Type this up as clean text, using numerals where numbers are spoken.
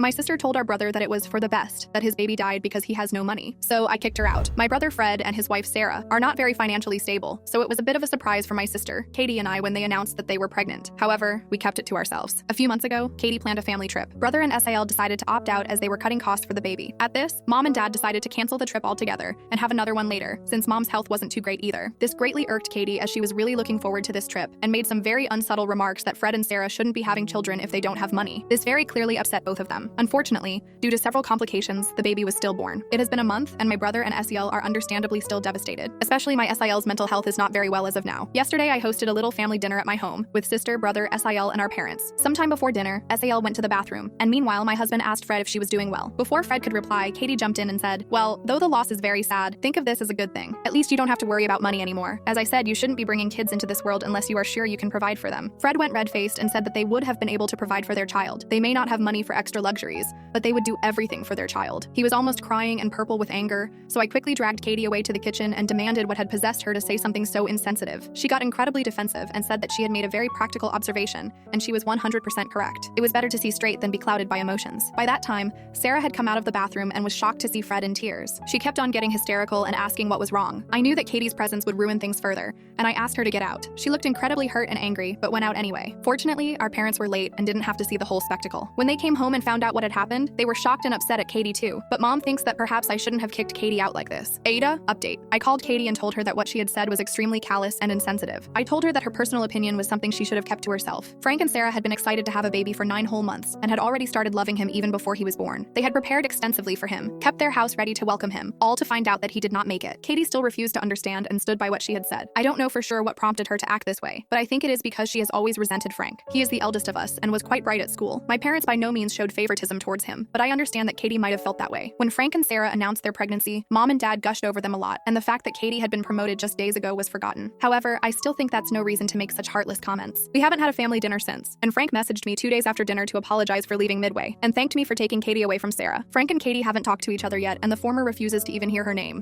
My sister told our brother that it was for the best that his baby died because he has no money, so I kicked her out. My brother Fred and his wife Sarah are not very financially stable, so it was a bit of a surprise for my sister, Katie, and I when they announced that they were pregnant. However, we kept it to ourselves. A few months ago, Katie planned a family trip. Brother and SIL decided to opt out as they were cutting costs for the baby. At this, Mom and Dad decided to cancel the trip altogether and have another one later, since Mom's health wasn't too great either. This greatly irked Katie as she was really looking forward to this trip and made some very unsubtle remarks that Fred and Sarah shouldn't be having children if they don't have money. This very clearly upset both of them. Unfortunately, due to several complications, the baby was stillborn. It has been a month, and my brother and SEL are understandably still devastated. Especially my SIL's mental health is not very well as of now. Yesterday, I hosted a little family dinner at my home with sister, brother, SIL, and our parents. Sometime before dinner, SAL went to the bathroom, and meanwhile, my husband asked Fred if she was doing well. Before Fred could reply, Katie jumped in and said, "Well, though the loss is very sad, think of this as a good thing. At least you don't have to worry about money anymore. As I said, you shouldn't be bringing kids into this world unless you are sure you can provide for them." Fred went red-faced and said that they would have been able to provide for their child. They may not have money for extra luxuries, but they would do everything for their child. He was almost crying and purple with anger, so I quickly dragged Katie away to the kitchen and demanded what had possessed her to say something so insensitive. She got incredibly defensive and said that she had made a very practical observation, and she was 100% correct. It was better to see straight than be clouded by emotions. By that time, Sarah had come out of the bathroom and was shocked to see Fred in tears. She kept on getting hysterical and asking what was wrong. I knew that Katie's presence would ruin things further, and I asked her to get out. She looked incredibly hurt and angry, but went out anyway. Fortunately, our parents were late and didn't have to see the whole spectacle. When they came home and found out what had happened, they were shocked and upset at Katie too. But Mom thinks that perhaps I shouldn't have kicked Katie out like this. Ada, update. I called Katie and told her that what she had said was extremely callous and insensitive. I told her that her personal opinion was something she should have kept to herself. Frank and Sarah had been excited to have a baby for 9 whole months and had already started loving him even before he was born. They had prepared extensively for him, kept their house ready to welcome him, all to find out that he did not make it. Katie still refused to understand and stood by what she had said. I don't know for sure what prompted her to act this way, but I think it is because she has always resented Frank. He is the eldest of us and was quite bright at school. My parents by no means showed favoritism towards him, but I understand that Katie might have felt that way. When Frank and Sarah announced their pregnancy, Mom and Dad gushed over them a lot, and the fact that Katie had been promoted just days ago was forgotten. However, I still think that's no reason to make such heartless comments. We haven't had a family dinner since, and Frank messaged me 2 days after dinner to apologize for leaving midway, and thanked me for taking Katie away from Sarah. Frank and Katie haven't talked to each other yet, and the former refuses to even hear her name.